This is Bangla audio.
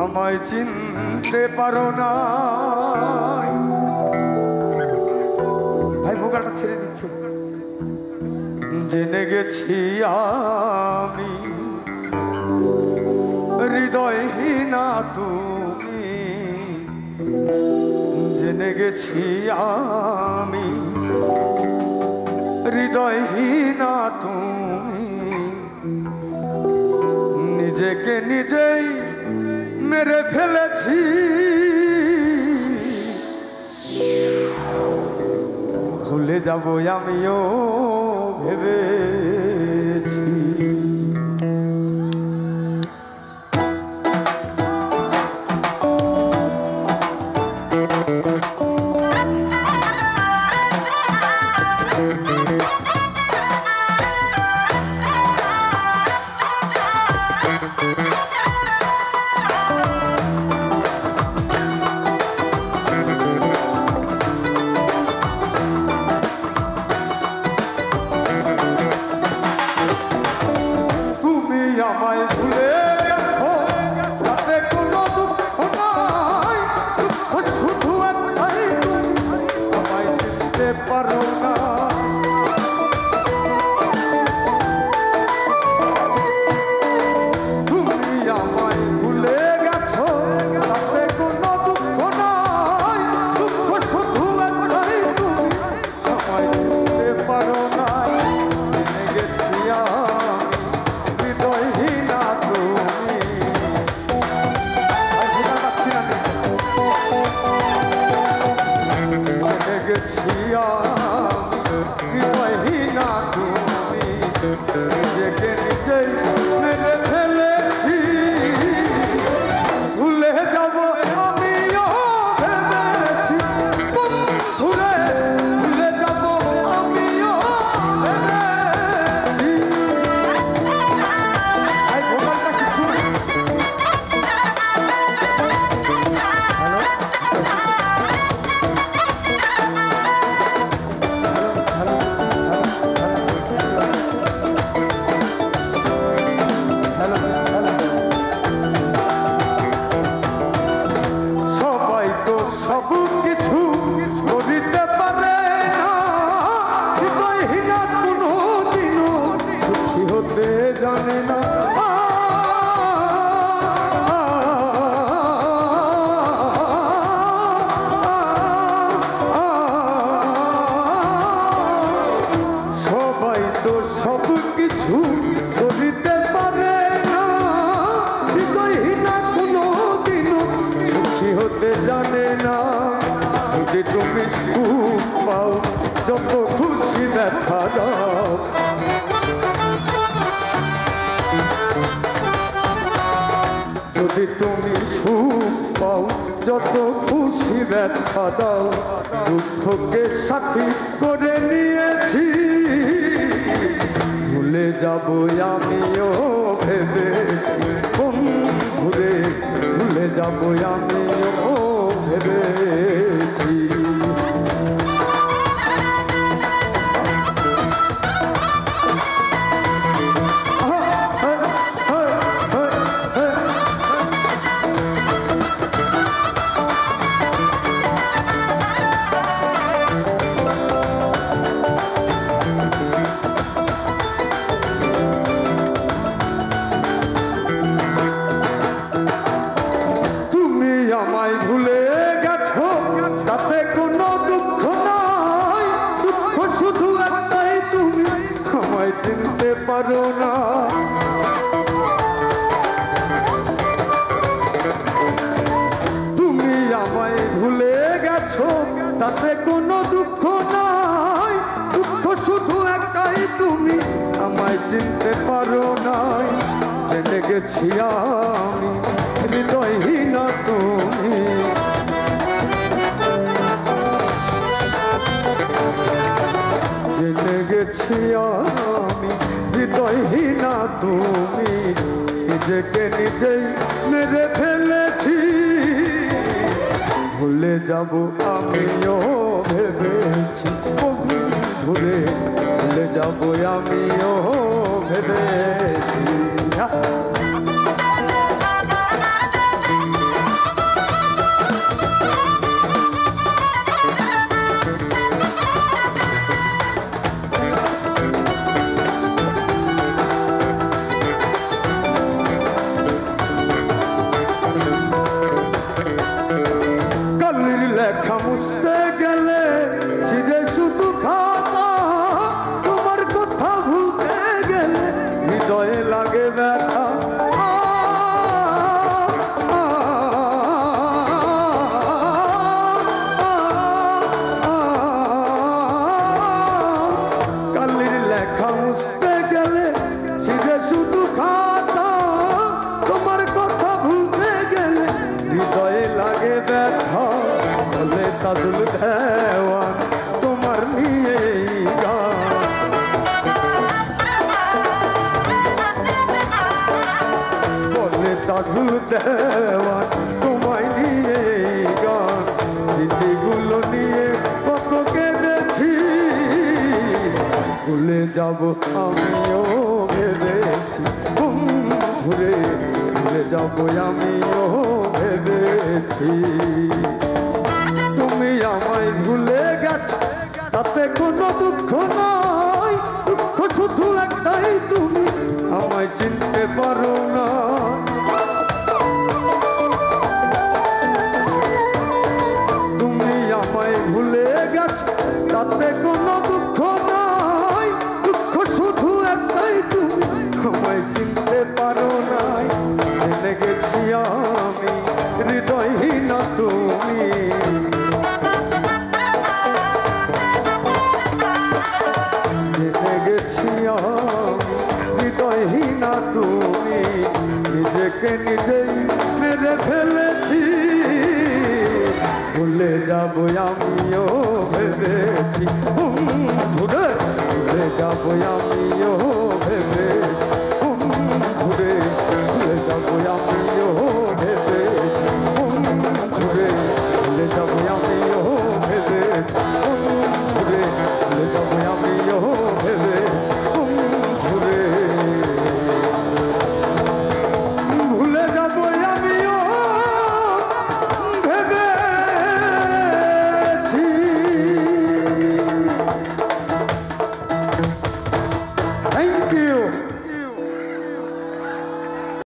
আমায় চিনতে পারো না। ভাই ভোকালটা ছেড়ে দিচ্ছ। জেনে গেছি আমি হৃদয়হীনা তুমি, জেনে গেছি আমি হৃদয়হীনা তুমি। নিজেকে নিজেই মেরে ফেলেছি, ভুলে যাব আমিও ভেবেছি। নিজেকে নিজেই মেরে ফেলেছি, ভুলে যাব আমিও ভেবেছি। বন্ধুরে ভুলে যাব আমিও ভেবেছি। এই ভোকালটা কিছু সব কিছু করিতে পারে না, হৃদয়হীনা কোনো দিনও সুখী হতে জানে না। সবাই তো সব কিছু করিতে পারে না, হৃদয়হীনা কোনো দিনও সুখী হতে জানে না। যদি তুমি সুখ পাও যত খুশি ব্যথা দাও, যদি তুমি সুখ পাও যত খুশি ব্যথা দাও, দুঃখকে সাথী করে নিয়েছি, ভুলে যাব আমিও ভেবেছি। বন্ধুরে ভুলে যাব আমিও ভেবেছি। আমায় ভুলে গেছো তাতে কোনো দুঃখ নাই, দুঃখ শুধু একটাই তুমি আমায় চিনতে পারো না। তুমি আমায় ভুলে গেছো তাতে কোনো দুঃখ নাই, দুঃখ শুধু একটাই তুমি আমায় চিনতে পারো নাই। জেনে গেছি আমি হৃদয়হীনা তুমি, জেনে গেছি আমি হৃদয়হীনা তুমি। নিজেকে নিজেই মেরে ফেলেছি, ভুলে যাব আমিও ভেবেছি। বন্ধুরে ভুলে যাব আমিও ভেবেছি। তাজুল দেওয়ান তোমার নিয়ে গান বলে তাজুল দেওয়ান তোমায় নিয়ে গান স্মৃতিগুলো নিয়ে কত কেঁদেছি ভুলে যাব আমিও ভেবেছি বন্ধুরে ভুলে যাব আমিও ভেবেছি তুমি আমায় ভুলে গেছো তাতে কোনো দুঃখ নয় দুঃখ শুধু একটাই তুমি আমায় চিনতে পারো না তুমি আমায় ভুলে গেছো তাতে কোনো দুঃখ নয় দুঃখ শুধু একটাই তুমি আমায় চিনতে পারো নাই জেনে গেছি আমি হৃদয়হীনা তুমি জেনে গেছি আমি হৃদয়হীনা তুমি নিজেকে নিজেই মেরে ফেলেছি ভুলে যাব আমিও ভেবেছি বন্ধুরে ভুলে যাব আমিও